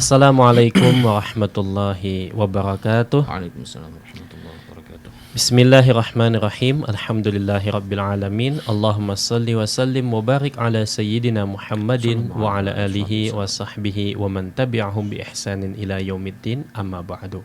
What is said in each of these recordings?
Assalamualaikum warahmatullahi wabarakatuh. Waalaikumsalam warahmatullahi wabarakatuh. Bismillahirrahmanirrahim. Alhamdulillahirabbil alamin. Allahumma shalli wa sallim wa barik ala sayyidina Muhammadin wa ala alihi wa sahbihi wa man tabi'ahum bi ihsanin ila yaumiddin. Amma ba'du.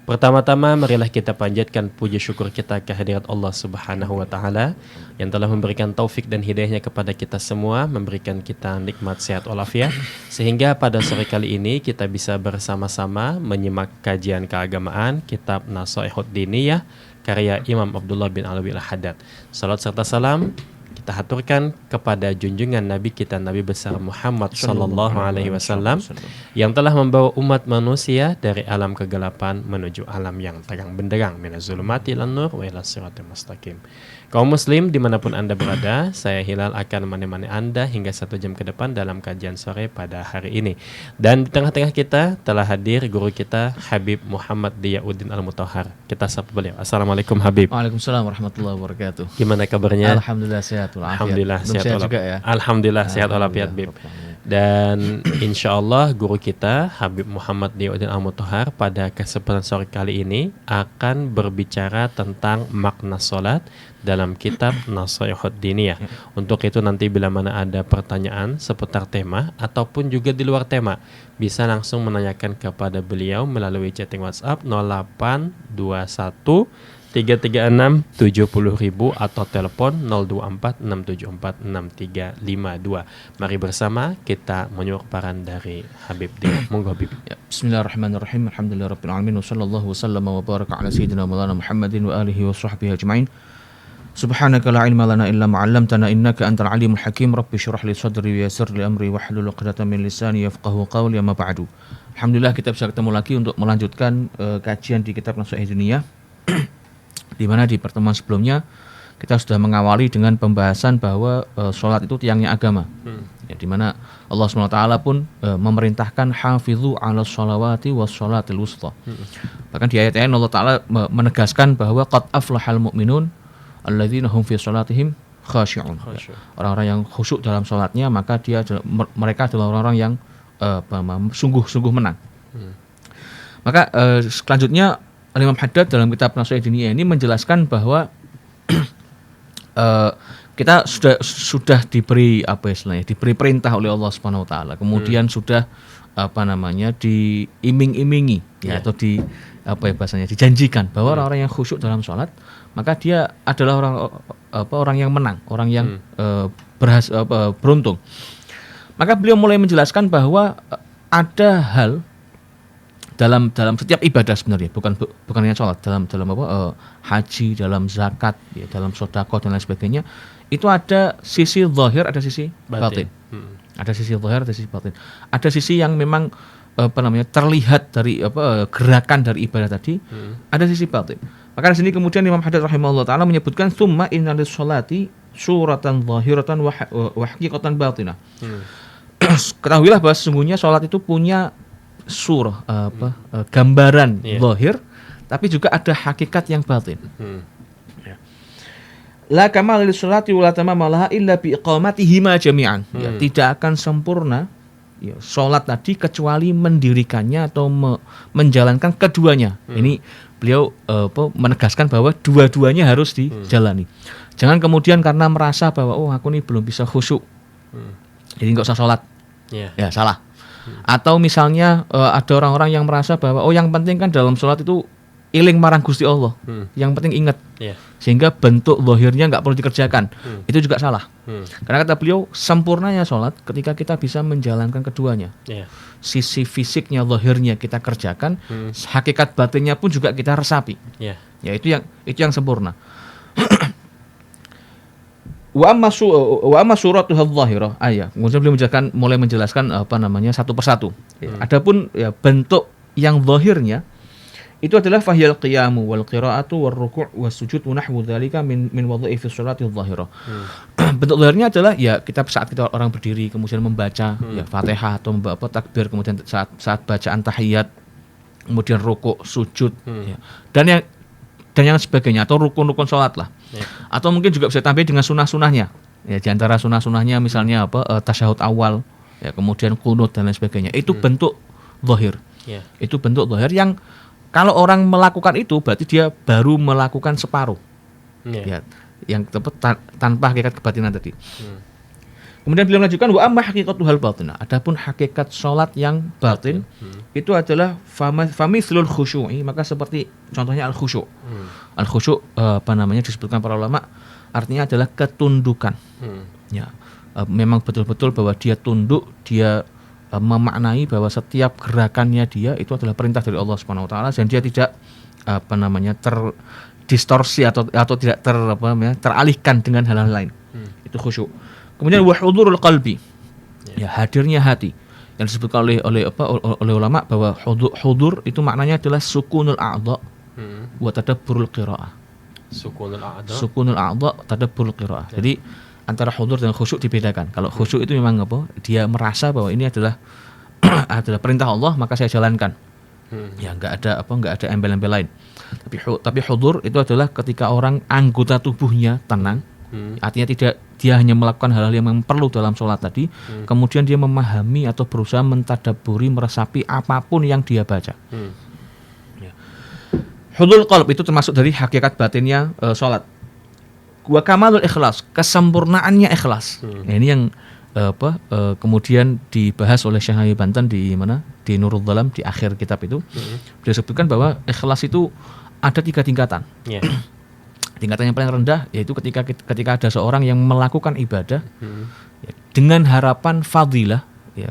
Pertama-tama marilah kita panjatkan puji syukur kita kehadirat Allah Subhanahu wa taala yang telah memberikan taufik dan hidayahnya kepada kita semua, memberikan kita nikmat sehat walafiat sehingga pada sore kali ini kita bisa bersama-sama menyimak kajian keagamaan kitab Nasaihud Diniyah karya Imam Abdullah bin Alwi Al-Haddad. Salat serta salam kita haturkan kepada junjungan Nabi kita Nabi besar Muhammad sallallahu alaihi wasallam yang telah membawa umat manusia dari alam kegelapan menuju alam yang terang benderang, minaz zulumati ilan nur wa ilas siratal mustaqim. Kaum muslim dimanapun Anda berada, saya Hilal akan menemani Anda hingga 1 jam ke depan dalam kajian sore pada hari ini. Dan di tengah-tengah kita telah hadir guru kita Habib Muhammad Diyauddin Al-Mutahhar. Kita sapa beliau. Assalamualaikum Habib. Waalaikumsalam warahmatullahi wabarakatuh. Gimana kabarnya? Alhamdulillah sehat walafiat. Alhamdulillah sehat juga ya. Alhamdulillah sehat walafiat Bib. Dan insya Allah guru kita Habib Muhammad Diyauddin Al-Mutahhar pada kesempatan sore kali ini akan berbicara tentang makna sholat dalam kitab Nasaihud Diniyah. Untuk itu nanti bila mana ada pertanyaan seputar tema ataupun juga di luar tema, bisa langsung menanyakan kepada beliau melalui chatting WhatsApp 0821 336 70.000 atau telepon 024 674 6352. Mari bersama kita menyimak paparan dari Habib Diyauddin. Monggo Habib. Ya, bismillahirrahmanirrahim. Alhamdulillahirabbil alamin wa sallallahu wasallama wa baraka ala sayyidina Maulana Muhammadin wa alihi wa sahbihi ajma'in. Subhanaka la ilma lana illa ma 'allamtana innaka antal alimul hakim. Rabbi shrah li sadri wa yassir li amri wahlul 'uqdatam min lisani yafqahu qawli. Amma ba'du. Alhamdulillah kita bisa ketemu lagi untuk melanjutkan kajian di kitab Nasaihud Diniyah. Di mana di pertemuan sebelumnya kita sudah mengawali dengan pembahasan bahwa sholat itu tiangnya agama. Ya, di mana Allah SWT pun memerintahkan hafizu 'alas sholawati was sholatil wusta. Bahkan di ayat lain Allah Ta'ala menegaskan bahwa qad aflahal mu'minun alladzina hum fi sholatihim khashi'un. Ya, orang-orang yang khusyuk dalam sholatnya, maka mereka adalah orang-orang yang sungguh-sungguh menang. Maka selanjutnya Imam Haddad dalam kitab Nasaihud Diniyah ini menjelaskan bahwa kita sudah diberi diberi perintah oleh Allah Subhanahu wa taala. Kemudian sudah diiming-imingi atau dijanjikan bahwa orang-orang yang khusyuk dalam sholat, maka dia adalah orang yang menang, orang yang beruntung. Maka beliau mulai menjelaskan bahwa ada hal dalam setiap ibadah sebenarnya, bukan hanya sholat, dalam haji, dalam zakat, ya, dalam sedekah dan lain sebagainya, itu ada sisi zahir, ada sisi batin. Ada sisi zahir, ada sisi batin. Ada sisi yang memang terlihat dari gerakan dari ibadah tadi, ada sisi batin. Maka di sini kemudian Imam Haddad rahimahullah taala menyebutkan summa inna lis-sholati suratan zahiratan wa haqiqatan batinah. Ketahuilah bahwa sesungguhnya sholat itu punya surah gambaran zahir, tapi juga ada hakikat yang batin. La kamal lis-sholati wa la tamama laha illa bi iqamatihima jami'an. Ya, tidak akan sempurna salat tadi kecuali mendirikannya atau menjalankan keduanya. Ini beliau menegaskan bahwa dua-duanya harus dijalani. Jangan kemudian karena merasa bahwa aku ini belum bisa khusyuk, jadi enggak usah salat. Ya, salah. Atau misalnya ada orang-orang yang merasa bahwa yang penting kan dalam sholat itu iling marang Gusti Allah, yang penting ingat, sehingga bentuk zahirnya nggak perlu dikerjakan. Itu juga salah. Karena kata beliau, sempurnanya sholat ketika kita bisa menjalankan keduanya. Sisi fisiknya, zahirnya kita kerjakan, hakikat batinnya pun juga kita resapi. Ya, itu yang sempurna. Wa amma suratuha dhahirah ayat. Kemudian beliau mulai menjelaskan satu persatu. Adapun bentuk yang zahirnya itu adalah fahyal qiyamu wal qira'atu war ruku' was sujud wa nahwu dzalika min wadha'i fi sholati dhahirah. Bentuk zahirnya adalah kita saat kita orang berdiri kemudian membaca Fatihah atau takbir, kemudian saat bacaan tahiyat, kemudian ruku', sujud, dan yang sebagainya, atau rukun-rukun sholat lah. Atau mungkin juga bisa tambah dengan sunah-sunahnya. Ya, di antara sunah-sunahnya misalnya tasyahud awal, kemudian qunut dan lain sebagainya. Itu bentuk zahir. Ya. Itu bentuk zahir yang kalau orang melakukan itu berarti dia baru melakukan separuh. Ya. Ya, yang tanpa hakikat kebatinan tadi. Hmm. Kemudian beliau melanjutkan wa amma haqiqatuhal batinah. Adapun hakikat salat yang batin itu adalah famithlul khusyu'i, maka seperti contohnya al khusyuk. Al khusyuk disebutkan para ulama artinya adalah ketundukan. Ya. Memang betul-betul bahwa dia tunduk, dia memaknai bahwa setiap gerakannya dia itu adalah perintah dari Allah Subhanahu wa taala dan dia tidak terdistorsi atau tidak teralihkan dengan hal-hal lain. Itu khusyuk. Kemudian wa hudurul qalbi. Ya, hadirnya hati. Yang disebutkan oleh ulama bahwa hudur itu maknanya adalah sukunul a'dha wa tadabburul qiraah. Sukunul a'dha tadabburul qiraah. Jadi antara hudur dan khusyuk dibedakan. Kalau khusyuk itu memang dia merasa bahwa ini adalah adalah perintah Allah, maka saya jalankan. Ya enggak ada embel-embel lain. Tapi hudur itu adalah ketika orang anggota tubuhnya tenang. Artinya dia hanya melakukan hal-hal yang memang perlu dalam sholat tadi, kemudian dia memahami atau berusaha mentadaburi, meresapi apapun yang dia baca. Ya. Hudul qalb itu termasuk dari hakikat batinnya sholat. Wa kamalul ikhlas, kesempurnaannya ikhlas. Nah, ini yang kemudian dibahas oleh Syekh Habib Banten di Nurul Dhalam di akhir kitab itu. Beliau sebutkan bahwa ikhlas itu ada 3 tingkatan. Yeah. Tingkatan yang paling rendah yaitu ketika ada seorang yang melakukan ibadah ya, dengan harapan fadilah, ya,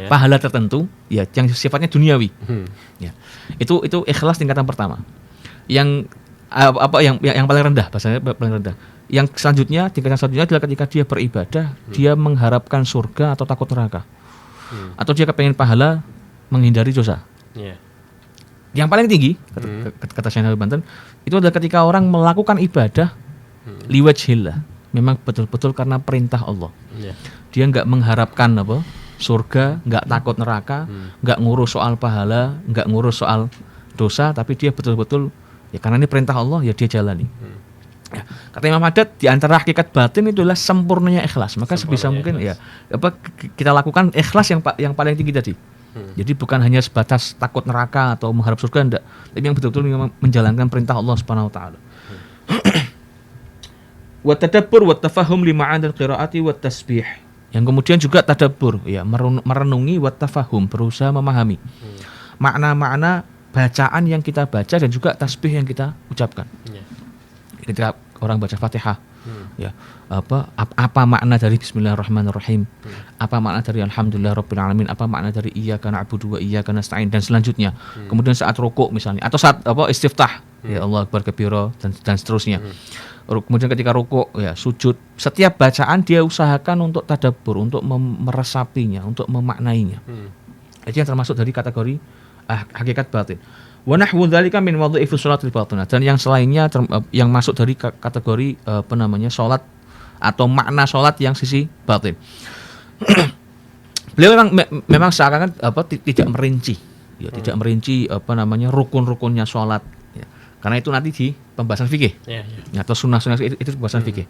pahala tertentu, ya, yang sifatnya duniawi. Ya. Itu ikhlas tingkatan pertama. Yang paling rendah, bahasanya paling rendah. Yang selanjutnya, tingkatan selanjutnya adalah ketika dia beribadah, dia mengharapkan surga atau takut neraka, atau dia kepengen pahala, menghindari dosa. Yeah. Yang paling tinggi, kata Syekh Habib Banten, itu adalah ketika orang melakukan ibadah liwajhillah, memang betul-betul karena perintah Allah. Yeah. Dia nggak mengharapkan surga, nggak takut neraka, nggak ngurus soal pahala, nggak ngurus soal dosa, tapi dia betul-betul ya karena ini perintah Allah, ya dia jalani. Ya, kata Imam Haddad, di antara hakikat batin itu adalah sempurnanya ikhlas. Maka sebisa mungkin ya kita lakukan ikhlas yang paling tinggi tadi. Jadi bukan hanya sebatas takut neraka atau mengharap surga, enggak, tapi yang betul-betul menjalankan perintah Allah Subhanahu wa taala. Wa tadabbur wa tafahum li ma'anil qiraati wa tasbih. Yang kemudian juga tadabbur, ya, merenungi wa tafahum, berusaha memahami makna-makna bacaan yang kita baca dan juga tasbih yang kita ucapkan. Ketika orang baca Fatihah, ya, apa makna dari Bismillahirrahmanirrahim, apa makna dari Alhamdulillahirabbil alamin, apa makna dari Iyyaka na'budu wa iyyaka nasta'in dan selanjutnya. Kemudian saat rukuk misalnya atau saat istiftah, ya Allah akbar kabira dan seterusnya. Kemudian ketika rukuk, ya, sujud, setiap bacaan dia usahakan untuk tadabbur, untuk meresapinya, untuk memaknainya. Itu yang termasuk dari kategori hakikat batin. Wa nahwu dzalika min wadha'ifus sholatil batinah, dan yang selainnya yang masuk dari kategori salat atau makna salat yang sisi batin. Beliau memang seakan tidak merinci, ya, tidak merinci rukun-rukunnya salat, ya. Karena itu nanti di pembahasan fikih. Atau sunnah-sunnah itu pembahasan fikih.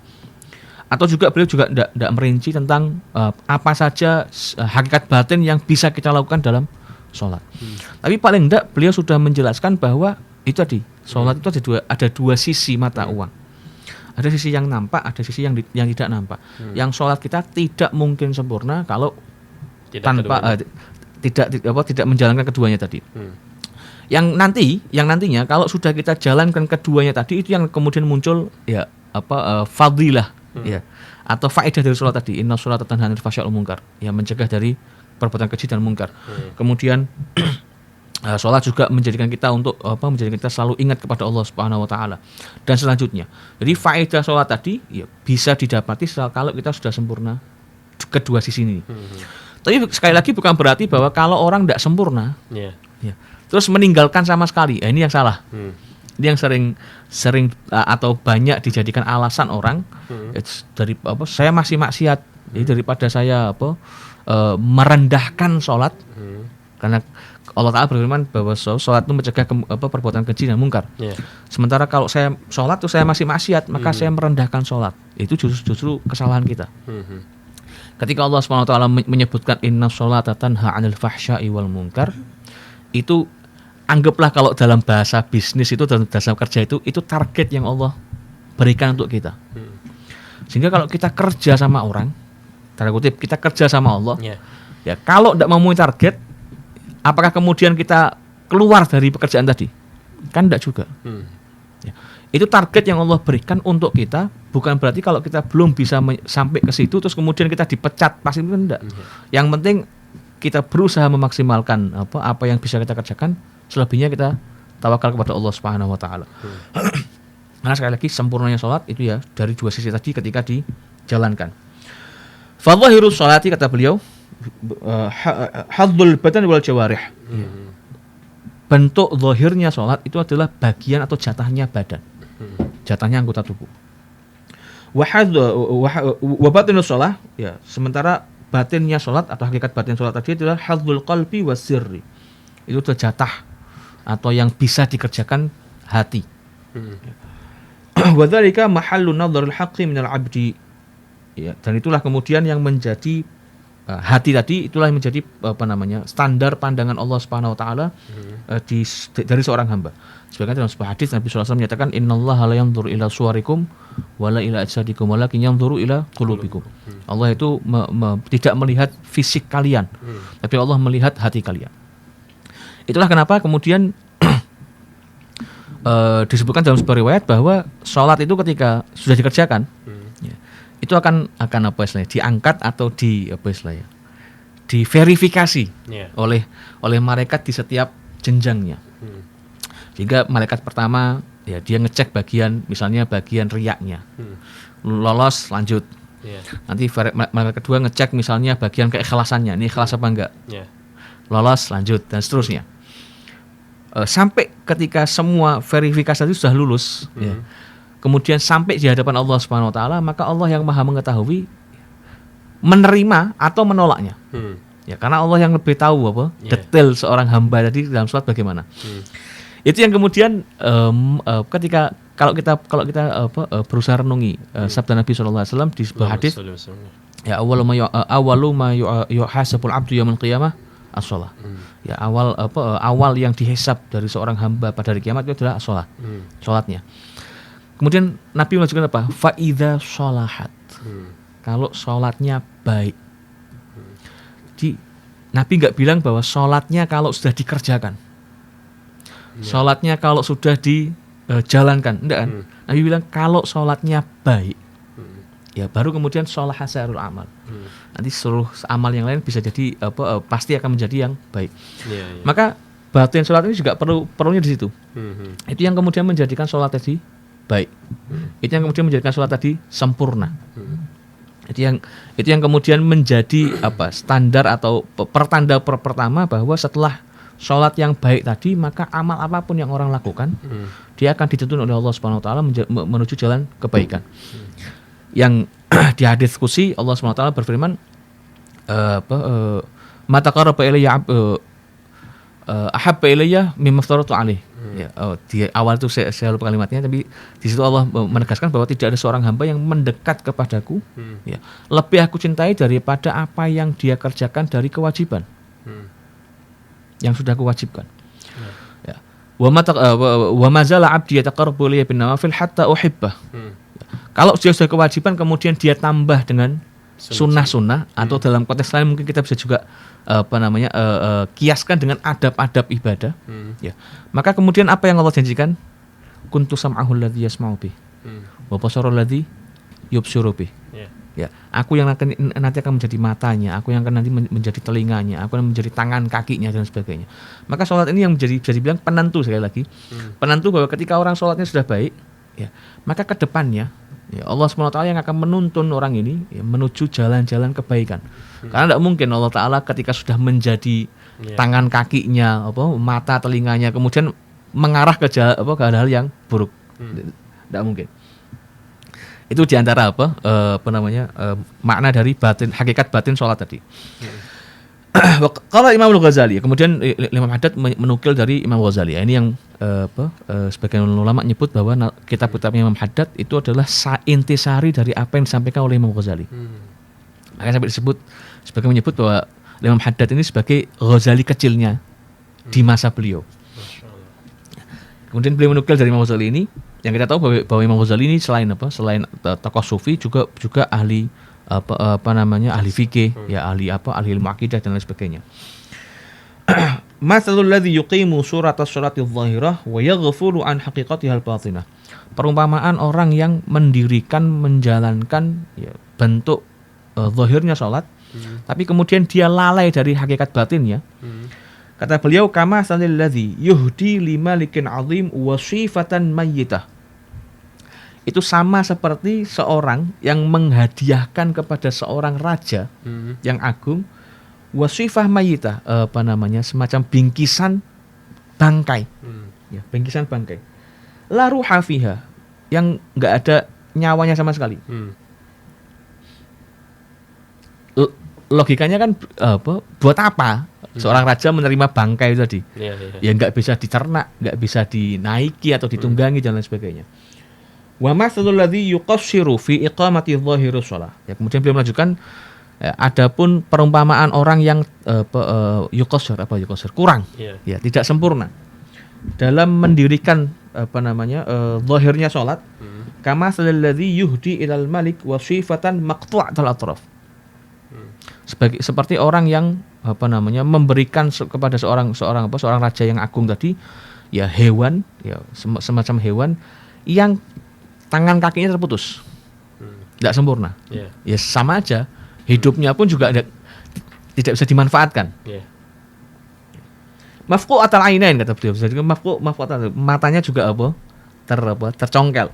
Atau juga beliau juga tidak merinci tentang apa saja hakikat batin yang bisa kita lakukan dalam sholat. Tapi paling enggak beliau sudah menjelaskan bahwa itu tadi sholat itu ada dua sisi mata uang. Ada sisi yang nampak, ada sisi yang tidak nampak. Yang sholat kita tidak mungkin sempurna kalau tidak menjalankan keduanya tadi. Yang nantinya kalau sudah kita jalankan keduanya tadi, itu yang kemudian muncul ya fadilah, ya, atau faedah dari sholat tadi. Inna sholata tanha 'anil fahsya'i wal munkar, ya, mencegah dari perbuatan keji dan mungkar. Kemudian sholat juga menjadikan kita selalu ingat kepada Allah Subhanahu wa taala. Dan selanjutnya, jadi faedah sholat tadi ya bisa didapati kalau kita sudah sempurna kedua sisi ini. Tapi sekali lagi bukan berarti bahwa kalau orang tidak sempurna, ya, terus meninggalkan sama sekali. Ini yang salah. Ini yang sering atau banyak dijadikan alasan orang dari saya masih maksiat, jadi daripada saya merendahkan sholat, karena Allah Ta'ala berfirman bahwa sholat itu mencegah perbuatan keji dan mungkar. Sementara kalau saya sholat itu saya masih maksiat, maka saya merendahkan sholat. Itu justru kesalahan kita. Ketika Allah Subhanahu wa taala menyebutkan inna sholata tanha 'anil fahsya'i wal munkar, itu anggaplah kalau dalam bahasa bisnis itu, dalam bahasa kerja itu target yang Allah berikan untuk kita. Sehingga kalau kita kerja sama orang, tanda kutip kita kerja sama Allah, ya kalau tidak memenuhi target, apakah kemudian kita keluar dari pekerjaan tadi? Kan tidak juga. Ya. Itu target yang Allah berikan untuk kita, bukan berarti kalau kita belum bisa sampai ke situ terus kemudian kita dipecat, pasti itu enggak. Yang penting kita berusaha memaksimalkan apa yang bisa kita kerjakan, selebihnya kita tawakal kepada Allah Subhanahu wa taala. Karena sekali lagi sempurnanya salat itu ya dari dua sisi tadi ketika dijalankan. Fadhahirus sholati, kata beliau, hadzul badan wal jawarih. Bentuk zahirnya salat itu adalah bagian atau jatahnya badan. Jatahnya anggota tubuh. Wa batinus shalah, ya, sementara batinnya salat atau hakikat batin salat tadi adalah hadzul qalbi wasirri. Itu adalah jatah atau yang bisa dikerjakan hati. Wa dzalika mahallu nadharil haqqi minal 'abdi. Ya, dan itulah kemudian yang menjadi hati tadi, itulah yang menjadi standar pandangan Allah Subhanahu wa taala dari seorang hamba. Sebagaimana dalam sebuah hadis Nabi sallallahu alaihi wasallam menyatakan innallaha la yanzuru ila suwarikum wala ila ajsadikum walakin yanzuru ila qulubikum. Allah itu tidak melihat fisik kalian, tapi Allah melihat hati kalian. Itulah kenapa kemudian disebutkan dalam sebuah riwayat bahwa sholat itu ketika sudah dikerjakan, ya, itu akan apa istilahnya, diangkat atau diverifikasi oleh malaikat di setiap jenjangnya. Sehingga malaikat pertama ya dia ngecek bagian, misalnya bagian riyaknya, lolos lanjut. Nanti malaikat kedua ngecek misalnya bagian keikhlasannya, ini ikhlas apa enggak, lolos lanjut, dan seterusnya. Sampai ketika semua verifikasi itu sudah lulus, ya, kemudian sampai di hadapan Allah Subhanahu wa taala, maka Allah yang Maha mengetahui menerima atau menolaknya. Ya, karena Allah yang lebih tahu detail seorang hamba tadi dalam sholat bagaimana. Itu yang kemudian ketika kalau kita berusaha renungi sabda Nabi sallallahu alaihi wasallam di sebuah hadis, ya awwalu ma yuhasabul 'abdu yaumil qiyamah as-shalah. Ya, awal yang dihisab dari seorang hamba pada hari kiamat itu adalah sholat. Sholatnya. Kemudian Nabi menunjukkan apa? Fa idza sholahat. Kalau sholatnya baik. Jadi Nabi nggak bilang bahwa sholatnya kalau sudah dikerjakan, sholatnya kalau sudah dijalankan, enggak kan? Nabi bilang kalau sholatnya baik, ya baru kemudian sholah hasairul amal. Nanti seluruh amal yang lain bisa jadi pasti akan menjadi yang baik. Maka batin sholat ini juga perlunya di situ. Itu yang kemudian menjadikan sholat tadi baik. Itu yang kemudian menjadikan sholat tadi sempurna. Itu yang kemudian menjadi standar atau pertanda pertama bahwa setelah sholat yang baik tadi, maka amal apapun yang orang lakukan, dia akan dituntun oleh Allah Subhanahu wa taala menuju jalan kebaikan. Yang di hadis qudsi Allah Subhanahu wa taala berfirman, ma taqarraba ilayya ahabba ilayya mimma aftaratu alaih. Ya, di awal itu saya lupa kalimatnya, tapi di situ Allah menegaskan bahwa tidak ada seorang hamba yang mendekat kepadaku, ya, lebih aku cintai daripada apa yang dia kerjakan dari kewajiban yang sudah aku wajibkan. Ya. Wa mazala 'abdi yataqarrabu ilayya bin nawafil hatta uhibbah. Kalau dia sudah kewajiban kemudian dia tambah dengan sunnah-sunnah, atau dalam konteks lain mungkin kita bisa juga kiaskan dengan adab-adab ibadah, ya. Maka kemudian apa yang Allah janjikan? Kuntu sam'ahul ladzi yasma'u bih wa basarul ladzi yubsiru bih. Ya, aku yang nanti akan menjadi matanya, aku yang akan nanti menjadi telinganya, aku yang menjadi tangan kakinya dan sebagainya. Maka sholat ini yang bisa dibilang penentu, sekali lagi, penentu bahwa ketika orang sholatnya sudah baik, ya, maka ke depannya, ya, Allah SWT yang akan menuntun orang ini, ya, menuju jalan-jalan kebaikan. Karena tidak mungkin Allah Ta'ala ketika sudah menjadi tangan kakinya, mata telinganya, kemudian mengarah ke hal-hal yang buruk. Tidak mungkin. Itu diantara makna dari hakikat batin sholat tadi. Kalau Imam Ghazali, kemudian Imam Haddad menukil dari Imam Ghazali. Ini yang sebagian ulama menyebut bahwa kitab-kitab Imam Haddad itu adalah intisari dari apa yang disampaikan oleh Imam Ghazali. Makanya sampai disebut sebagai menyebut bahwa Imam Haddad ini sebagai Ghazali kecilnya di masa beliau. Kemudian beliau menukil dari Imam Ghazali ini, yang kita tahu bahwa Imam Ghazali ini selain tokoh sufi juga ahli ahli fikih, ya ahli ilmu akidah dan lain sebagainya. Matsalul ladzi yuqimu suratas sholatil zahirah wa yaghfulu an haqiqatihal batinah. Perumpamaan orang yang mendirikan, menjalankan ya, bentuk zahirnya salat, tapi kemudian dia lalai dari hakikat batinnya. Kata beliau, kama sanil ladzi yuhdi limalikin azim wasifatan mayyitah. Itu sama seperti seorang yang menghadiahkan kepada seorang raja yang agung wasifah mayyitah, semacam bingkisan bangkai. Ya, bingkisan bangkai. La ruha fiha, yang enggak ada nyawanya sama sekali. Logikanya kan buat apa seorang raja menerima bangkai itu tadi? Ya enggak bisa dicerna, enggak bisa dinaiki atau ditunggangi dan lain sebagainya. Wa matsalul ladzi yuqassiru fi iqamati dhahirus shalah. Ya, kemudian beliau melanjutkan, adapun perumpamaan orang yang yuqassir kurang, ya tidak sempurna dalam mendirikan zahirnya salat, kama matsalul ladzi yuhdi ilal malik wa sifatan maqtu'atul atraf. Seperti orang yang memberikan kepada seorang raja yang agung tadi, ya hewan, ya semacam hewan yang tangan kakinya terputus, tidak sempurna. Ya sama aja, hidupnya pun juga tidak bisa dimanfaatkan. Mafqu'atul ainain kata beliau. Jadi mafqu'atul matanya juga tercongkel.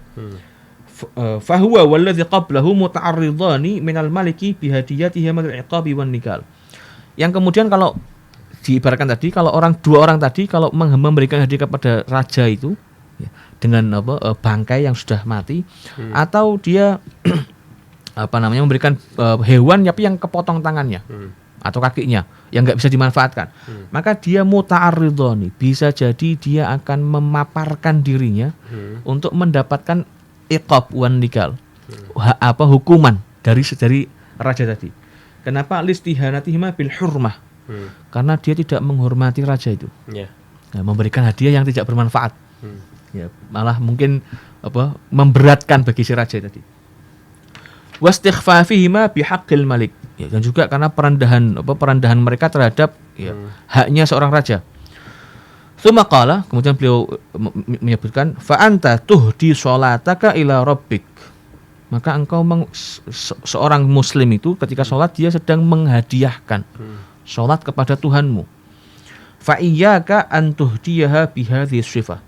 Fahuwa walladzi qablahu muta'arridani minal maliki bihadiyatihi minal iqabi wan nikal. Yang kemudian kalau diibaratkan tadi, kalau dua orang tadi kalau memberikan hadiah kepada raja itu ya, dengan bangkai yang sudah mati, atau dia memberikan hewan tapi yang kepotong tangannya atau kakinya yang enggak bisa dimanfaatkan, maka dia muta'arridani, bisa jadi dia akan memaparkan dirinya untuk mendapatkan iqab wan nikal, hukuman dari raja tadi. Kenapa? Listihanatihima bil hurmah, karena dia tidak menghormati raja itu, nah, memberikan hadiah yang tidak bermanfaat, ya, malah mungkin memberatkan bagi si raja tadi. Wastighfafihima bihaqqil malik, ya, dan juga karena perendahan mereka terhadap ya, haknya seorang raja. Tsumma qala, kemudian beliau menyebutkan, fa anta tuhdi sholataka ila rabbik. Maka engkau seorang muslim itu ketika sholat dia sedang menghadiahkan sholat kepada Tuhanmu. Fa iyyaka an tuhdiyaha bihadhihi sifah.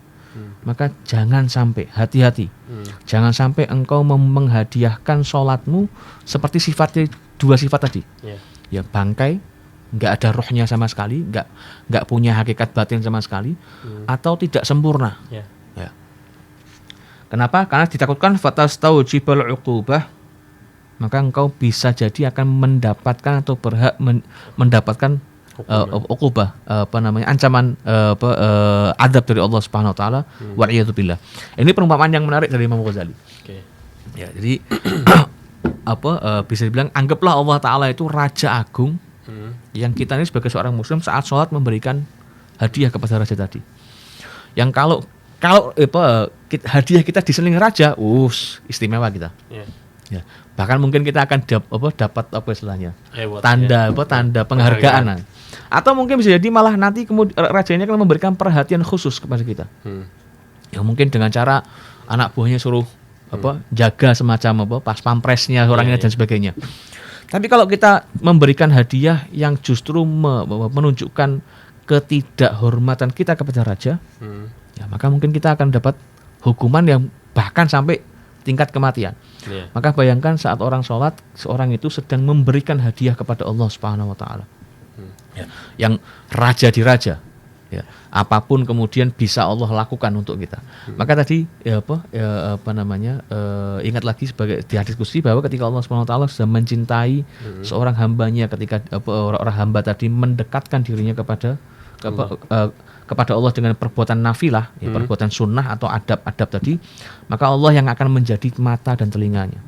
Maka jangan sampai, hati-hati, jangan sampai engkau menghadiahkan sholatmu seperti dua sifat tadi. Ya, bangkai, nggak ada rohnya sama sekali, nggak punya hakikat batin sama sekali, atau tidak sempurna. Ya. Kenapa? Karena ditakutkan fatastawjibal uqubah, maka engkau bisa jadi akan mendapatkan atau berhak mendapatkan uqubah, ancaman adab dari Allah Subhanahu wa taala. Wa'iyadzubillah. Ini perumpamaan yang menarik dari Imam Ghazali. Ya, jadi bisa dibilang anggaplah Allah taala itu raja agung, yang kita ini sebagai seorang muslim saat sholat memberikan hadiah kepada raja tadi. Yang kalau hadiah kita diseling raja, istimewa kita. Ya. Bahkan mungkin kita akan dapat istilahnya tanda penghargaan. Atau mungkin bisa jadi malah nanti kemudian raja ini akan memberikan perhatian khusus kepada kita. Ya mungkin dengan cara anak buahnya suruh jaga semacam pas pampresnya orangnya dan sebagainya. Tapi kalau kita memberikan hadiah yang justru menunjukkan ketidakhormatan kita kepada raja, ya maka mungkin kita akan dapat hukuman yang bahkan sampai tingkat kematian. Maka bayangkan saat orang sholat, seorang itu sedang memberikan hadiah kepada Allah Subhanahu wa taala. Ya, yang raja di raja. Ya, apapun kemudian bisa Allah lakukan untuk kita. Maka tadi ingat lagi sebagai di hadis qudsi bahwa ketika Allah Subhanahu wa taala sudah mencintai seorang hambanya, ketika orang hamba tadi mendekatkan dirinya kepada Allah dengan perbuatan nafilah, ya, perbuatan sunnah atau adab-adab tadi, maka Allah yang akan menjadi mata dan telinganya.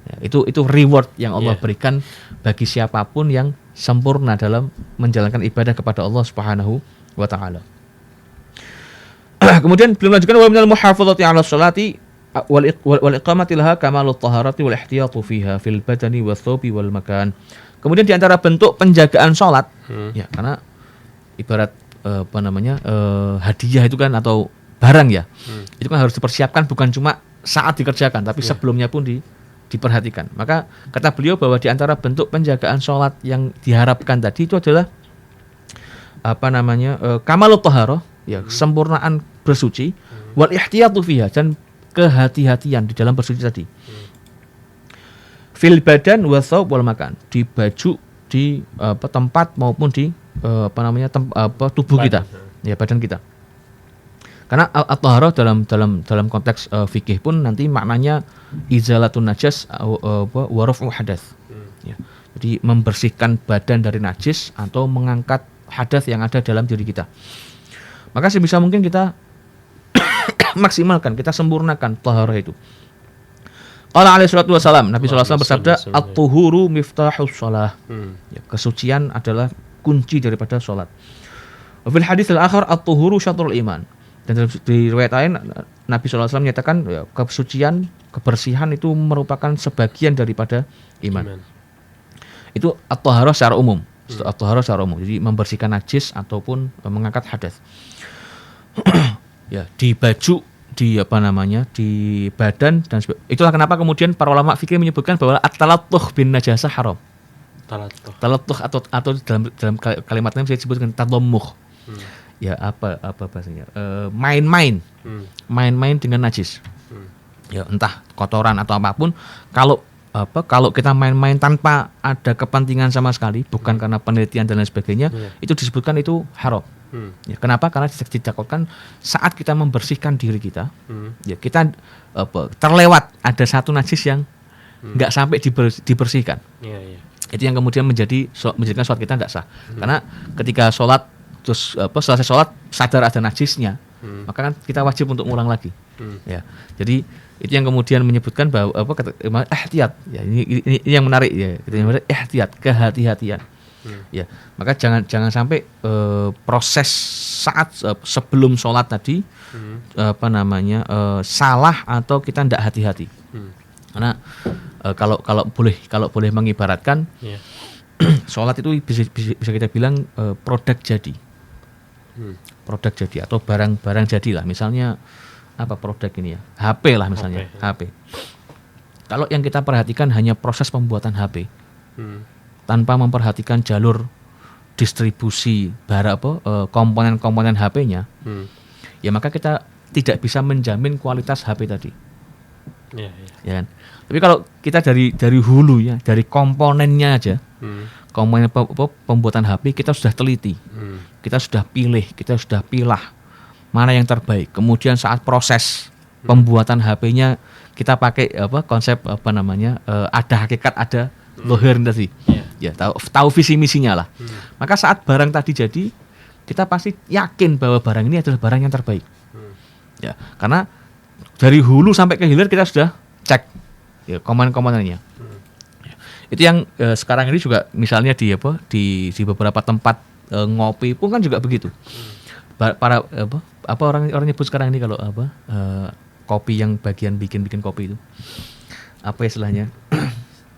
Ya, itu reward yang Allah Yeah. berikan bagi siapapun yang sempurna dalam menjalankan ibadah kepada Allah Subhanahu wa taala. Kemudian beliau melanjutkan wa minal muhafazati 'ala sholati wal iqamati laha kamalut taharati wal ihtiyatu fiha fil badani was thawbi wal makan. Kemudian di antara bentuk penjagaan salat ya, karena ibarat hadiah itu kan atau barang ya. Itu kan harus dipersiapkan bukan cuma saat dikerjakan tapi sebelumnya pun diperhatikan. Maka kata beliau bahwa di antara bentuk penjagaan salat yang diharapkan tadi itu adalah kamalut taharah ya, kesempurnaan bersuci, wal ihtiyatu fiha, dan kehati-hatian di dalam bersuci tadi. Fil badan wa thawb wal makan, di baju, di tempat maupun di tubuh kita, ya badan kita. Karena at-taharah dalam konteks fikih pun nanti maknanya izalatun najas wa raf'u hadatsy. Ya. Jadi membersihkan badan dari najis atau mengangkat hadas yang ada dalam diri kita. Maka sebisa mungkin kita maksimalkan, kita sempurnakan taharah itu. Qala alaihi salatu wasalam, Nabi sallallahu alaihi wasallam bersabda, at-tuhuru miftahus shalah. Ya, kesucian adalah kunci daripada salat. Wa fil hadits al-akhar at-tuhuru syatrul iman. Dan di riwayat lain Nabi sallallahu alaihi wasallam menyatakan ya, kesucian, kebersihan itu merupakan sebagian daripada iman. Itu at-taharah secara umum. At-taharah secara umum. Jadi membersihkan najis ataupun mengangkat hadas. Ya, di baju, di badan dan itulah kenapa kemudian para ulama fikih menyebutkan bahwa at-talattuh bin najasah haram. Talattuh atau dalam kalimat lain bisa disebutkan tadammuh. Ya apa bahasanya? Main-main dengan najis. Ya entah kotoran atau apapun, kalau kita main-main tanpa ada kepentingan sama sekali, bukan karena penelitian dan lain sebagainya, itu disebutkan itu haram. Ya, kenapa? Karena ditakutkan saat kita membersihkan diri kita, ya kita terlewat ada satu najis yang nggak sampai dibersihkan. Itu yang kemudian menjadikan sholat kita nggak sah. Karena ketika sholat terus selesai sholat sadar ada najisnya, maka kan kita wajib untuk ngulang lagi. Ya, jadi itu yang kemudian menyebutkan bahwa ihtiyat. Ya, ini yang menarik ya. Kita ihtiyat, kehati-hatian. Ya, maka jangan sampai proses saat sebelum sholat tadi salah atau kita tidak hati-hati. Karena kalau boleh mengibaratkan sholat itu bisa kita bilang produk jadi. Produk jadi atau barang jadi lah. Misalnya apa produk ini ya? HP lah misalnya, HP. Kalau yang kita perhatikan hanya proses pembuatan HP. Tanpa memperhatikan jalur distribusi komponen-komponen HP-nya, ya maka kita tidak bisa menjamin kualitas HP tadi. Ya kan? Tapi kalau kita dari hulu ya, dari komponennya aja, komponen pembuatan HP kita sudah teliti, kita sudah pilih, kita sudah pilah mana yang terbaik. Kemudian saat proses pembuatan HP-nya kita pakai konsep ada hakikat, ada lohir tadi. Ya, tahu visi misinya lah. Maka saat barang tadi jadi, kita pasti yakin bahwa barang ini adalah barang yang terbaik. Ya, karena dari hulu sampai ke hilir kita sudah cek ya komponen-komponennya. Ya. Itu yang sekarang ini juga misalnya di beberapa tempat ngopi pun kan juga begitu. Para orang nyebut sekarang ini kalau kopi yang bagian bikin kopi itu. Apa istilahnya?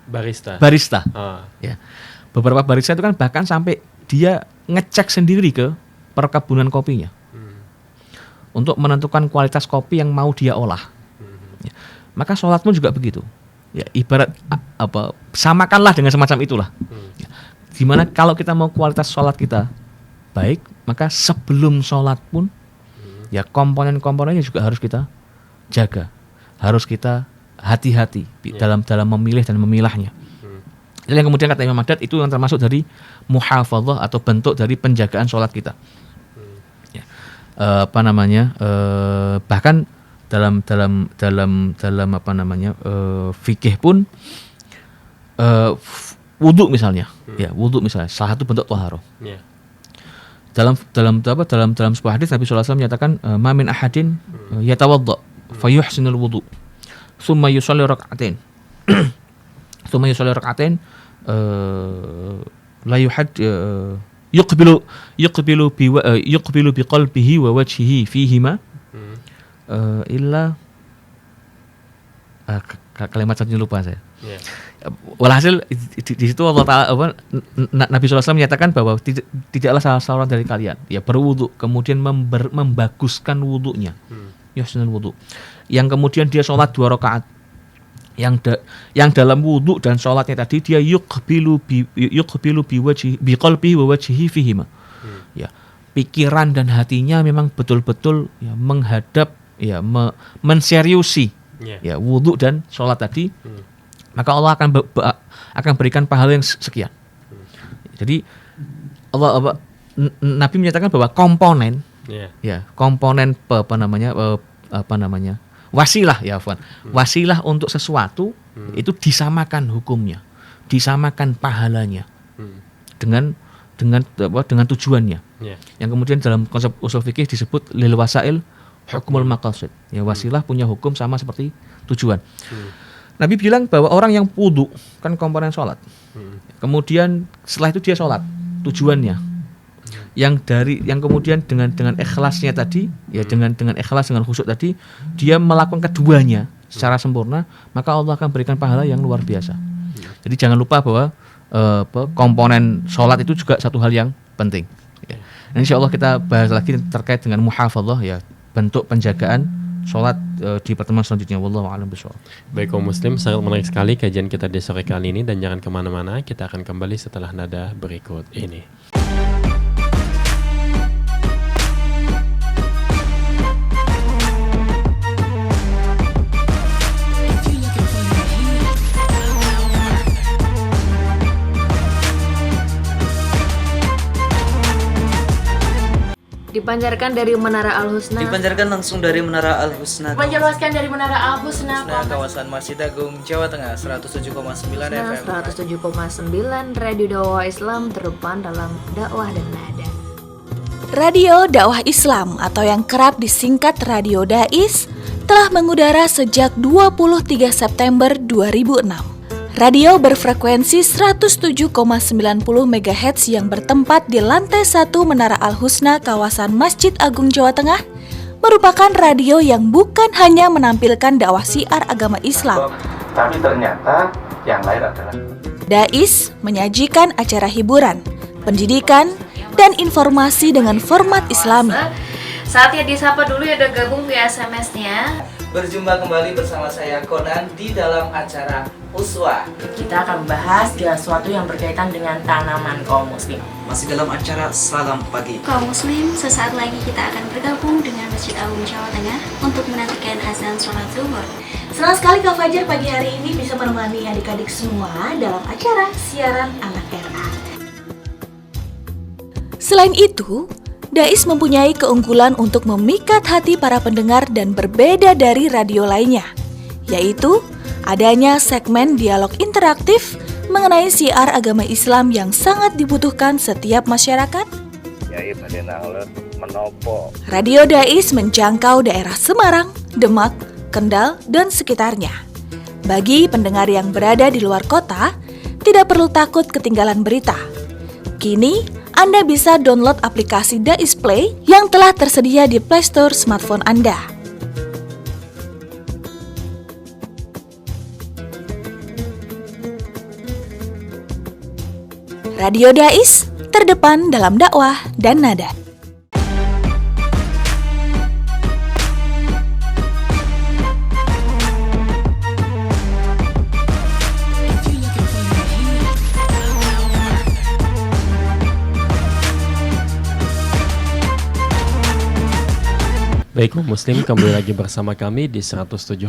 Barista. Ya. Beberapa barista itu kan bahkan sampai dia ngecek sendiri ke perkebunan kopinya untuk menentukan kualitas kopi yang mau dia olah. Ya. Maka sholat pun juga begitu. Ya, ibarat samakanlah dengan semacam itulah. Ya. Dimana kalau kita mau kualitas sholat kita baik, maka sebelum sholat pun ya komponen-komponennya juga harus kita jaga, harus kita hati-hati dalam memilih dan memilahnya. Itu yang kemudian kata Imam Haddad itu yang termasuk dari muhafadzah atau bentuk dari penjagaan sholat kita. Ya. Bahkan dalam fikih pun wudu misalnya, salah satu bentuk taharah. Dalam sebuah hadis Nabi sallallahu alaihi wasallam menyatakan ma min ahadin yatawadda fayuhsinul wudu thumma yusalli rak'atain tsumma yusalli rak'atain la yuhad yuqbilu biqalbihi wa wajhihi fihima illa kalimat satunya lupa saya. Yeah. Walhasil di situ Allah Ta'ala Nabi SAW menyatakan bahwa tidaklah salah seorang dari kalian ya berwudu kemudian membaguskan wudunya, yahsunul wudu, yang kemudian dia sholat 2 rakaat, yang dalam wudu dan sholatnya tadi dia yuqbilu biqalbihi wa wajhihi fihima. Ya, pikiran dan hatinya memang betul-betul ya menghadap ya menseriusi ya wudu dan sholat tadi. Maka Allah akan berikan pahala yang sekian. Jadi Nabi menyatakan bahwa komponen komponen wasilah ya Afwan. Wasilah untuk sesuatu itu disamakan hukumnya, disamakan pahalanya dengan tujuannya. Yang kemudian dalam konsep usul fikih disebut lil wasail hukmul maqasid. Ya, wasilah punya hukum sama seperti tujuan. Nabi bilang bahwa orang yang wudu kan komponen sholat. Kemudian setelah itu dia sholat, tujuannya. Yang kemudian dengan ikhlasnya tadi, ya dengan ikhlas dengan khusyuk tadi, dia melakukan keduanya secara sempurna, maka Allah akan berikan pahala yang luar biasa. Jadi jangan lupa bahwa komponen sholat itu juga satu hal yang penting. Ya. Dan insya Allah kita bahas lagi terkait dengan muhafadzah ya, bentuk penjagaan sholat di pertemuan selanjutnya. Wallahu a'lam bishawab. Baik kaum muslim, sangat menarik sekali kajian kita di sore kali ini, dan jangan kemana-mana, kita akan kembali setelah nada berikut ini. Dipancarkan dari Menara Al-Husna. Dipancarkan langsung dari Menara Al-Husna. Dipancarkan dari Menara Al-Husna. Kawasan Masjid Agung, Jawa Tengah, 107,9 FM. 107,9 Radio Dakwah Islam, terdepan dalam dakwah dan nada. Radio Dakwah Islam atau yang kerap disingkat Radio Dais telah mengudara sejak 23 September 2006. Radio berfrekuensi 107,90 MHz yang bertempat di lantai 1 Menara Al-Husna kawasan Masjid Agung Jawa Tengah merupakan radio yang bukan hanya menampilkan dakwah syiar agama Islam, tapi ternyata yang lain adalah Dais menyajikan acara hiburan, pendidikan, dan informasi dengan format Islami. Saatnya disapa dulu ya, udah gabung via SMS-nya. Berjumpa kembali bersama saya Conan di dalam acara Uswah. Kita akan membahas segala sesuatu yang berkaitan dengan tanaman kaum muslim. Masih dalam acara Salam Pagi. Kaum muslim, sesaat lagi kita akan bergabung dengan Masjid Agung Jawa Tengah untuk menantikan azan sholat zuhur. Senang sekali Kak Fajar pagi hari ini bisa menemani adik-adik semua dalam acara siaran anak RA. Selain itu, Dais mempunyai keunggulan untuk memikat hati para pendengar dan berbeda dari radio lainnya, yaitu adanya segmen dialog interaktif mengenai syiar agama Islam yang sangat dibutuhkan setiap masyarakat. Radio Dais menjangkau daerah Semarang, Demak, Kendal, dan sekitarnya. Bagi pendengar yang berada di luar kota, tidak perlu takut ketinggalan berita. Kini, Anda bisa download aplikasi Dais Play yang telah tersedia di Play Store smartphone Anda. Radio Dais, terdepan dalam dakwah dan nada. Baik kaum muslim, kembali lagi bersama kami di 107,9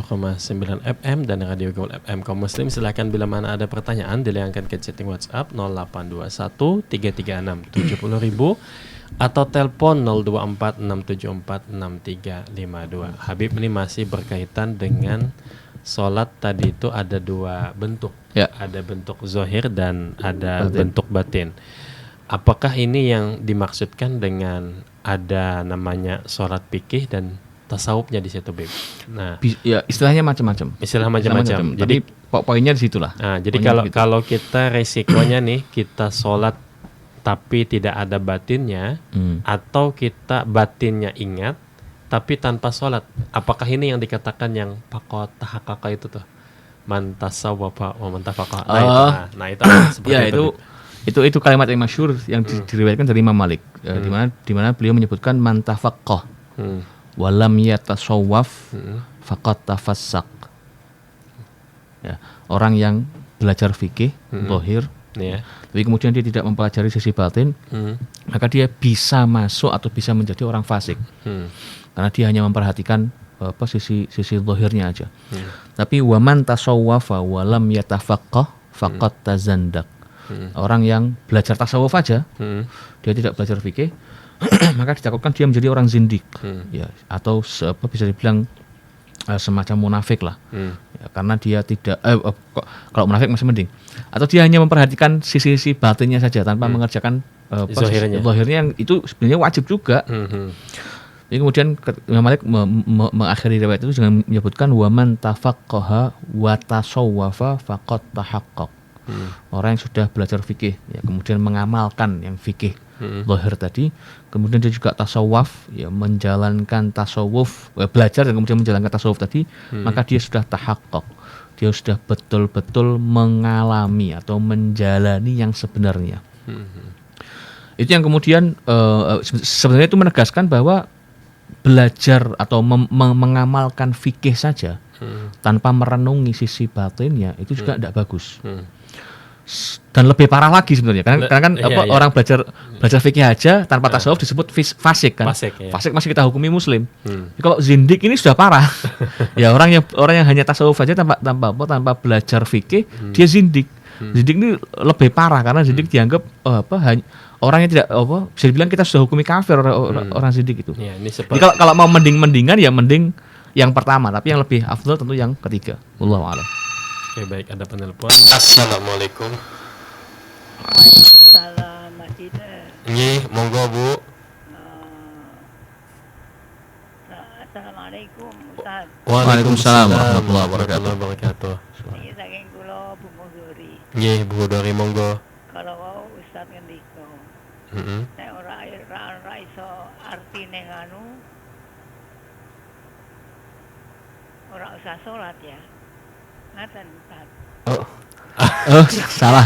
FM dan Radio Gaul FM. Kaum muslim, silakan bila mana ada pertanyaan dilayangkan ke chatting WhatsApp 0821 336 70.000 atau telepon 024 674 6352. Habib, ini masih berkaitan dengan sholat tadi itu ada dua bentuk. Ya. Ada bentuk zahir dan ada bentuk batin. Apakah ini yang dimaksudkan dengan ada namanya sholat fikih dan tasawufnya di situ, Bib. Nah, Ya istilahnya macam-macam. istilah macam-macam. Jadi poinnya di situlah. jadi Poinnya kalau begitu. kita resikonya nih kita sholat tapi tidak ada batinnya, atau kita batinnya ingat tapi tanpa sholat, apakah ini yang dikatakan yang pakot tahakaka itu tuh, man tasawwafa wa man tafaqa? Nah itu seperti Ya itu. itu kalimat yang masyhur yang diriwayatkan dari Imam Malik, di mana beliau menyebutkan man tafaqqah walam yatasawwaf faqad tafassaq. Ya, orang yang belajar fikih zahir, tapi kemudian dia tidak mempelajari sisi batin, maka dia bisa masuk atau bisa menjadi orang fasik. Karena dia hanya memperhatikan sisi zahirnya aja. Tapi waman tasawwafa walam yatafaqqah faqad tazandak. Orang yang belajar tasawuf aja, dia tidak belajar fikih, maka ditakutkan dia menjadi orang zindik, ya, atau bisa dibilang semacam munafik lah, ya, karena dia tidak kalau munafik masih mending, atau dia hanya memperhatikan sisi-sisi batinnya saja tanpa mengerjakan zahirnya yang itu sebenarnya wajib juga. Jadi kemudian Imam Malik mengakhiri riwayat itu dengan menyebutkan waman tafaqqaha wa tasawwafa faqad tahaqqaq. Orang yang sudah belajar fikih, ya, kemudian mengamalkan yang fikih zahir tadi, kemudian dia juga tasawuf, ya, menjalankan tasawuf, belajar dan kemudian menjalankan tasawuf tadi, maka dia sudah tahaqqaq. Dia sudah betul-betul mengalami atau menjalani yang sebenarnya. Itu yang kemudian sebenarnya itu menegaskan bahwa belajar atau mengamalkan fikih saja tanpa merenungi sisi batinnya itu juga tidak bagus. Dan lebih parah lagi sebenarnya, karena kan orang belajar fikih aja tanpa tasawuf disebut fasik kan. Fasik masih kita hukumi muslim. Kalau zindik ini sudah parah. Ya orang yang hanya tasawuf aja tanpa belajar fikih, dia zindik. Zindik ini lebih parah karena zindik dianggap orang yang tidak bisa dibilang kita sudah hukumi kafir orang zindik itu. Ya, jadi kalau mau mending-mendingan ya mending yang pertama, tapi yang lebih afdal tentu yang ketiga. Wallahu a'lam. Oke, baik, ada penelpon. Assalamualaikum. Waalaikumsalam, Mas Ida. Monggo Bu. Assalamualaikum, Ustaz. Waalaikumsalam warahmatullahi wabarakatuh. Ini saking kula Bu Mudori. Nggih, Bu Dori monggo. Kalau Ustaz ngendika, nek ora iso artine nganu, ora usah salat ya. Ngaten Ustaz. Salah.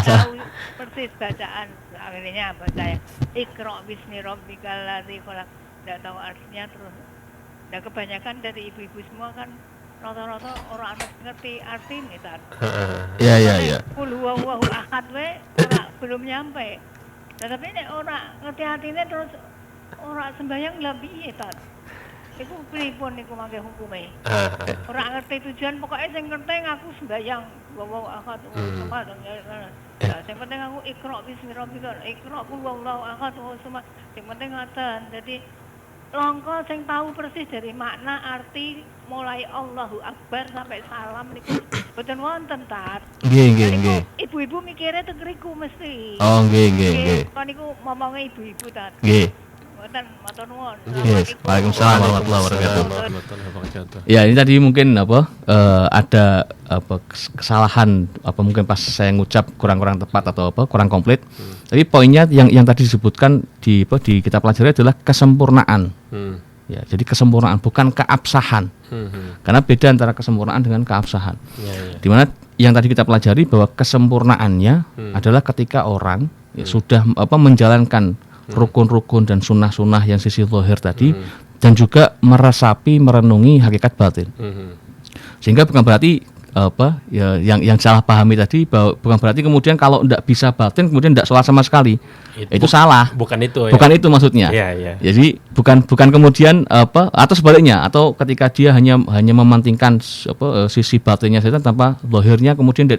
Persis bacaan akhirnya baca ya. Iqra bismi rabbikal ladzi khalaq. Enggak tahu artinya terus. Dan kebanyakan dari ibu-ibu semua kan rata-rata orang ngerti artinya Ustaz. Iya. Qul huwallahu ahad belum nyampe. Tapi nek ora ngerti artinya terus ora sembahyang lha piye Ustaz? Iku pripun niku mangke hukume? Ora ngerti tujuan, pokoknya sing ngerti ngaku sembahyang wa ahad wa sing penting aku iqra bismi rabbika, iqra qul wallahu ahad wa summa. Sing penting ngoten. Dadi langka sing tahu persis dari makna arti mulai Allahu Akbar sampai salam niku boten wonten Tat. Nggih. Ibu-ibu mikire teng riku mesti. Oh, nggih. Kok niku momonge ibu-ibu Tat. Nggih. Matur nuwun. Waalaikumsalam warahmatullahi wabarakatuh. Ya, ini tadi mungkin ada kesalahan mungkin pas saya ngucap kurang tepat atau kurang komplit. Tapi poinnya yang tadi disebutkan di kita pelajari adalah kesempurnaan. Ya, jadi kesempurnaan bukan keabsahan. Karena beda antara kesempurnaan dengan keabsahan. Dimana yang tadi kita pelajari bahwa kesempurnaannya adalah ketika orang sudah menjalankan rukun-rukun dan sunnah-sunnah yang sisi zahir tadi, dan juga merenungi hakikat batin. Sehingga bukan berarti yang salah pahami tadi, bahwa bukan berarti kemudian kalau tidak bisa batin kemudian tidak sholat sama sekali. Itu salah. Bukan itu. Bukan itu maksudnya. Ya. Jadi bukan kemudian atau sebaliknya, atau ketika dia hanya memantingkan sisi batinnya saja tanpa zahirnya, kemudian dia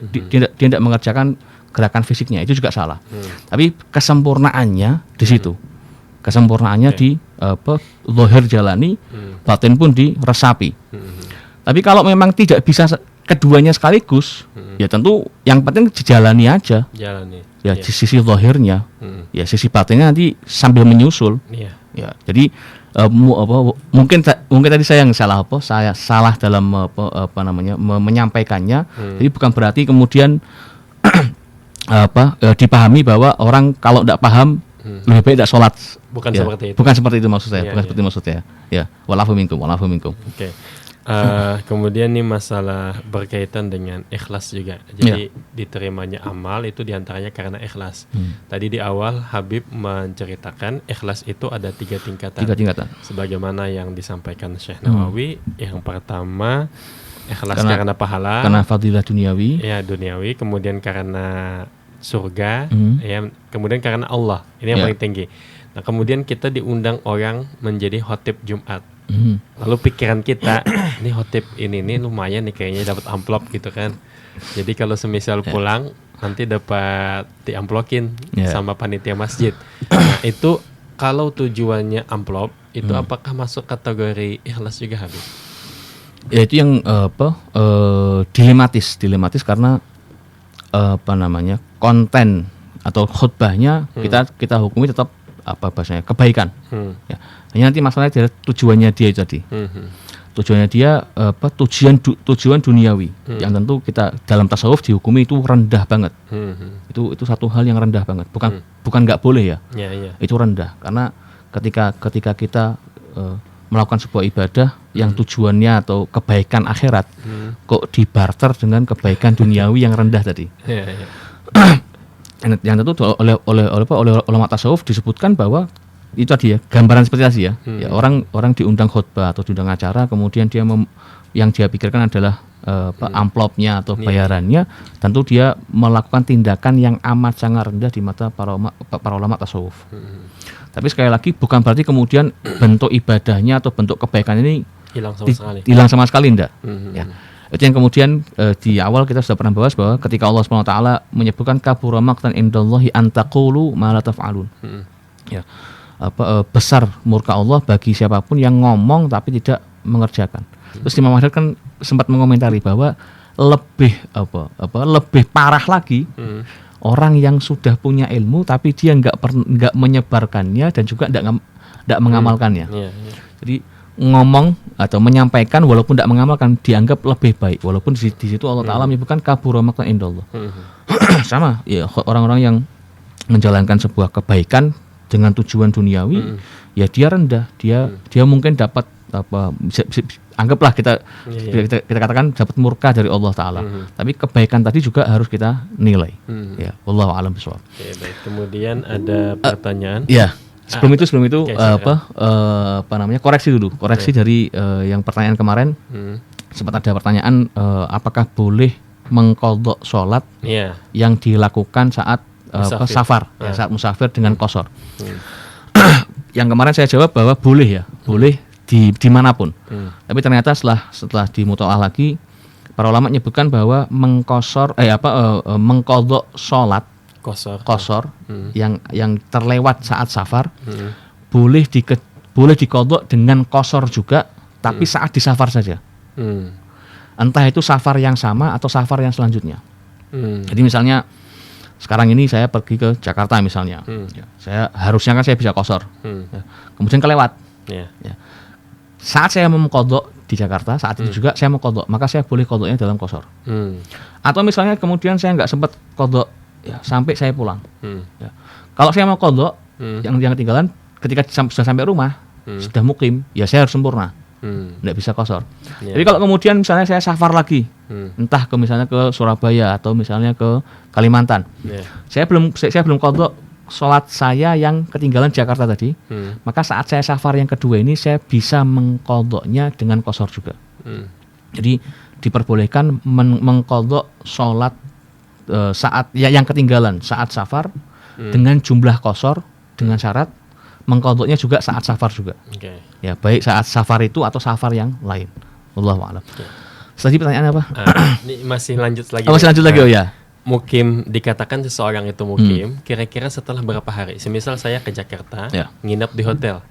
tidak mengerjakan gerakan fisiknya, itu juga salah. Tapi kesempurnaannya di situ. Kesempurnaannya di zahir jalani, batin pun diresapi. Tapi kalau memang tidak bisa keduanya sekaligus, ya tentu yang penting dijalani aja. Ya, di sisi zahirnya, ya sisi batinnya nanti sambil menyusul. Ya, jadi mungkin tadi saya yang salah saya salah dalam menyampaikannya. Jadi bukan berarti kemudian dipahami bahwa orang kalau tidak paham lebih baik tidak sholat. Bukan ya, seperti itu. Bukan seperti itu maksud saya. Ya, bukan seperti itu maksud saya. Ya, walafu minkum. Oke. Kemudian nih masalah berkaitan dengan ikhlas juga. Jadi diterimanya amal itu diantaranya karena ikhlas. Tadi di awal Habib menceritakan ikhlas itu ada 3 tingkatan. 3 tingkatan. Sebagaimana yang disampaikan Syekh Nawawi, yang pertama ikhlas karena pahala. Karena fadilah duniawi. Ya, duniawi. Kemudian karena surga. Ya, kemudian karena Allah. Ini yang paling tinggi. Nah, kemudian kita diundang orang menjadi khotib Jumat. Lalu pikiran kita, ini khotib ini lumayan nih kayaknya dapat amplop gitu kan. Jadi kalau semisal pulang nanti dapat diamplokin sama panitia masjid. Nah, itu kalau tujuannya amplop itu apakah masuk kategori ikhlas juga, Habib? Ya itu yang dilematis karena konten atau khutbahnya kita hukumi tetap kebaikan. Ya. Hanya nanti masalahnya adalah tujuannya dia itu tadi. Tujuannya dia tujuan duniawi yang tentu kita dalam tasawuf dihukumi itu rendah banget. Itu satu hal yang rendah banget. Bukan nggak boleh ya. Itu rendah karena ketika kita melakukan sebuah ibadah yang tujuannya atau kebaikan akhirat kok dibarter dengan kebaikan duniawi yang rendah tadi. Yang tentu oleh ulama tasawuf disebutkan bahwa itu tadi ya gambaran seperti tadi ya. Ya orang diundang khutbah atau diundang acara kemudian dia yang dia pikirkan adalah amplopnya atau bayarannya, tentu dia melakukan tindakan yang amat sangat rendah di mata para ulama tasawuf. Tapi sekali lagi bukan berarti kemudian bentuk ibadahnya atau bentuk kebaikan ini hilang sama sekali enggak. Ya. Itu yang kemudian di awal kita sudah pernah bahas bahwa ketika Allah SWT menyebutkan kabura maqtan indallahi an taqulu ma la taf'alun. Ya. Besar murka Allah bagi siapapun yang ngomong tapi tidak mengerjakan. Terus Imam Ahmad kan sempat mengomentari bahwa lebih parah lagi orang yang sudah punya ilmu tapi dia nggak menyebarkannya dan juga nggak mengamalkannya. Jadi ngomong atau menyampaikan walaupun tidak mengamalkan dianggap lebih baik, walaupun di situ Allah Taala menyebutkan kabura maqtan indallah. Sama ya, orang-orang yang menjalankan sebuah kebaikan dengan tujuan duniawi, ya dia rendah, dia mungkin dapat anggaplah kita katakan dapat murka dari Allah Taala. Tapi kebaikan tadi juga harus kita nilai. Ya, wallahu a'lam bishawab. Oke, baik. Kemudian ada pertanyaan. Ya. Sebelum itu koreksi dulu. Dari yang pertanyaan kemarin. Sempat ada pertanyaan apakah boleh mengqadha sholat yang dilakukan saat safar, saat musafir dengan qashar. Yang kemarin saya jawab bahwa boleh ya, boleh dimanapun. Tapi ternyata setelah dimutalaah lagi, para ulama menyebutkan bahwa mengqadha sholat qashar yang terlewat saat safar boleh diqadha dengan qashar juga, tapi saat di safar saja. Entah itu safar yang sama atau safar yang selanjutnya. Jadi misalnya sekarang ini saya pergi ke Jakarta misalnya, saya harusnya kan saya bisa qashar, kemudian kelewat. Ya. Saat saya mau qadha di Jakarta, saat itu juga saya mau qadha, maka saya boleh qadhanya dalam qashar. Atau misalnya kemudian saya nggak sempat qadha sampai saya pulang. Ya. Kalau saya mau qadha yang ketinggalan ketika sudah sampai rumah, sudah mukim, ya saya harus sempurna. Nggak bisa qashar. Jadi kalau kemudian misalnya saya safar lagi, entah misalnya ke Surabaya atau misalnya ke Kalimantan, saya belum qadha sholat saya yang ketinggalan Jakarta tadi, maka saat saya safar yang kedua ini saya bisa mengqadhanya dengan qashar juga. Jadi diperbolehkan mengqadha sholat saat yang ketinggalan saat safar dengan jumlah qashar dengan syarat mengqadhanya juga saat safar juga. Ya, baik saat safar itu atau safar yang lain. Wallahu a'lam. Tadi pertanyaan apa? Ini masih lanjut lagi. Masih lanjut lagi. Oh ya. Mukim, dikatakan seseorang itu mukim kira-kira setelah berapa hari? Semisal saya ke Jakarta, nginap di hotel.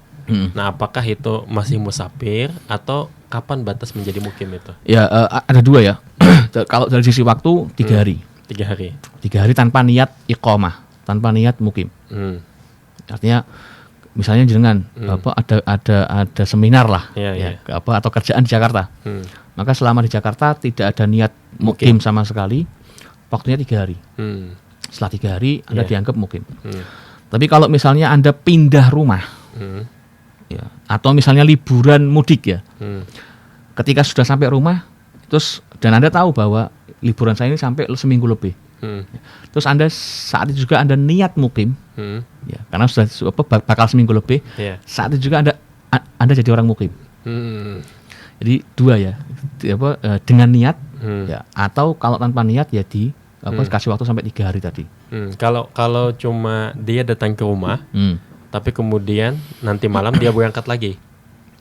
Nah, apakah itu masih musafir atau kapan batas menjadi mukim itu? Ya, ada dua ya. Kalau dari sisi waktu 3 hari. 3 hari. 3 hari tanpa niat iqamah, tanpa niat mukim. Artinya misalnya jenengan ada seminar lah, atau kerjaan di Jakarta. Maka selama di Jakarta tidak ada niat mukim sama sekali, waktunya 3 hari. Setelah 3 hari Anda dianggap mukim. Tapi kalau misalnya Anda pindah rumah, atau misalnya liburan mudik ya, ketika sudah sampai rumah, dan Anda tahu bahwa liburan saya ini sampai seminggu lebih, terus Anda saat itu juga Anda niat mukim, karena sudah bakal seminggu lebih, saat itu juga Anda jadi orang mukim. Jadi 2 ya, dengan niat, atau kalau tanpa niat ya kasih waktu sampai 3 hari tadi. Kalau cuma dia datang ke rumah, tapi kemudian nanti malam dia berangkat lagi,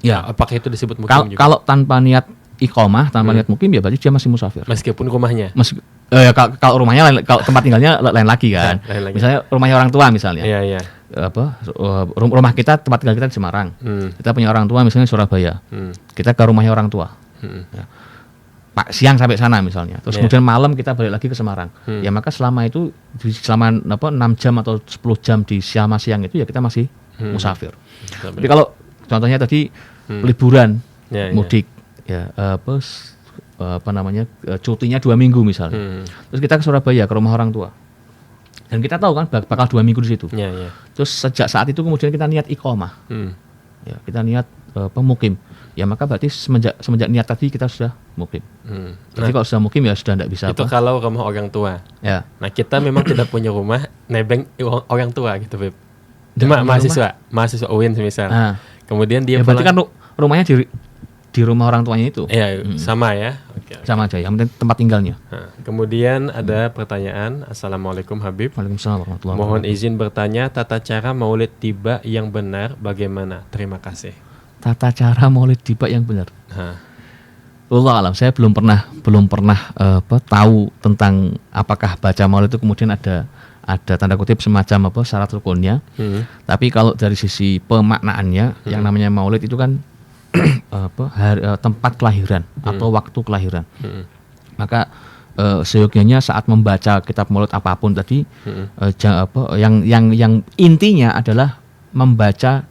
apakah itu disebut mukim juga? Kalau tanpa niat iqamah, tanpa niat mukim, ya berarti dia masih musafir. Meskipun rumahnya. Kalau rumahnya, kalau tempat tinggalnya lain lagi kan. Lain lagi. Misalnya rumahnya orang tua misalnya. Rumah kita, tempat tinggal kita di Semarang. Kita punya orang tua misalnya di Surabaya. Kita ke rumahnya orang tua. Siang sampai sana misalnya. Terus kemudian malam kita balik lagi ke Semarang. Ya maka selama 6 jam atau 10 jam di siang itu ya kita masih musafir. Jadi kalau contohnya tadi liburan mudik, cutinya 2 minggu misalnya. Terus kita ke Surabaya, ke rumah orang tua. Dan kita tahu kan bakal 2 minggu di situ. Terus sejak saat itu kemudian kita niat iqamah. Kita niat mukim. Ya maka berarti semenjak niat tadi kita sudah mukim. Jadi kalau sudah mukim ya sudah tidak bisa. Itu kalau rumah orang tua. Nah kita memang tidak punya rumah nebeng orang tua gitu, Beb. Cuma mahasiswa UIN semisal. Kemudian dia berarti kan rumahnya di rumah orang tuanya itu. Sama ya. Sama aja, yang penting tempat tinggalnya. Kemudian ada pertanyaan. Assalamualaikum Habib. Waalaikumsalam warahmatullahi wabarakatuh. Mohon izin bertanya, tata cara maulid tiba yang benar bagaimana? Terima kasih. Tata cara maulid tiba yang benar. Wallahu alam, saya belum pernah tahu tentang apakah baca maulid itu kemudian ada tanda kutip semacam syarat rukunnya. Tapi kalau dari sisi pemaknaannya, yang namanya maulid itu kan tempat kelahiran atau waktu kelahiran. Maka seyogianya saat membaca kitab maulid apapun tadi, yang intinya adalah membaca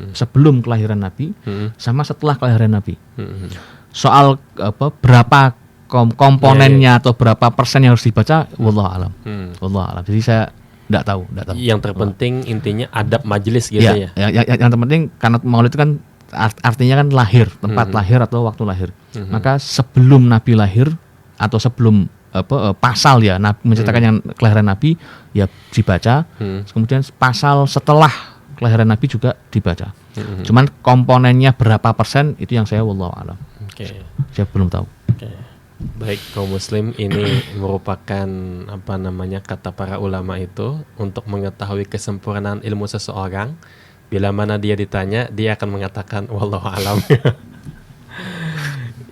sebelum kelahiran Nabi sama setelah kelahiran Nabi. Soal berapa komponennya atau berapa persen yang harus dibaca, wallahu alam. Wallahu alam. Jadi saya tidak tahu. Yang terpenting intinya adab majelis gitu ya. Yang terpenting karena maulid itu kan artinya kan lahir, tempat lahir atau waktu lahir. Maka sebelum Nabi lahir atau sebelum pasal ya menceritakan yang kelahiran Nabi ya dibaca. Kemudian pasal setelah kelahiran Nabi juga dibaca. Cuman komponennya berapa persen itu yang saya wallahu alam. Saya belum tahu. Baik kaum muslim, ini merupakan kata para ulama itu untuk mengetahui kesempurnaan ilmu seseorang. Bila mana dia ditanya, dia akan mengatakan wallahu alam.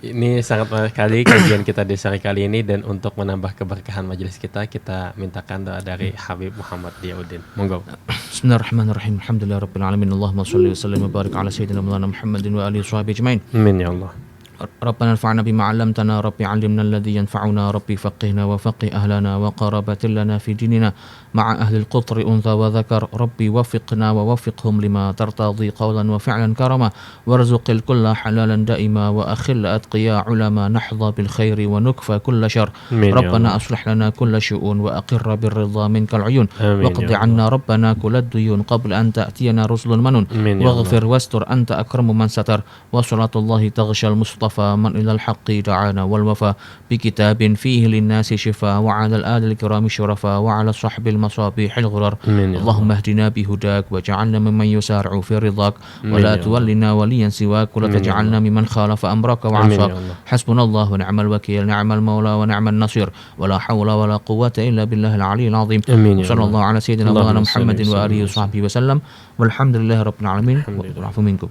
Ini sangat menarik sekali kajian kita di sore kali ini, dan untuk menambah keberkahan majelis kita mintakan doa dari Habib Muhammad Diauddin. Monggo. Bismillahirrahmanirrahim. Alhamdulillahirabbil alamin. Allahumma shalli wa sallim wa barik ala sayyidina Maulana Muhammadin wa alihi washabbihi ajmain. Amin ya Allah. ربنا انفعنا بما علمتنا ربي علمنا الذي ينفعنا ربي فقهنا وفقه أهلنا وقرابة لنا في ديننا مع أهل القطر أنثى وذكر ربي وفقنا ووفقهم لما ترتضي قولا وفعلا كرما وارزق الكل حلالا دائما وأخل أتقياء علما نحظى بالخير ونكفى كل شر ربنا أصلح لنا كل شؤون وأقر بالرضا منك العيون واقض عنا ربنا كل الديون قبل أن تأتينا رسل منون واغفر واستر أنت أكرم من ستر وصلاة الله تغشى المصطفى من إلى الحق دعانا والوفا بكتاب فيه للناس شفاء وعلى الآل الكرام الشرفاء وعلى الصحب المصابيح الغرر اللهم اهدنا بهداك وجعلنا ممن يسارع في رضاك ولا تولنا وليا سواك ولا تجعلنا ممن خالف أمرك وعصاك حسبنا الله ونعم الوكيل نعم المولى ونعم النصير ولا حول ولا قوة إلا بالله العلي العظيم صلى الله على سيدنا مولانا محمد وآله وصحبه وسلم والحمد لله رب العالمين والعفو منكم.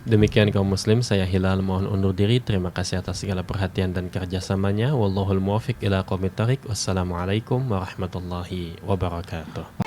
Demikian kaum muslim, saya Hilal mohon undur diri. Terima kasih atas segala perhatian dan kerjasamanya. Wallahul muwaffiq ila aqwamit thoriq. Wassalamualaikum warahmatullahi wabarakatuh.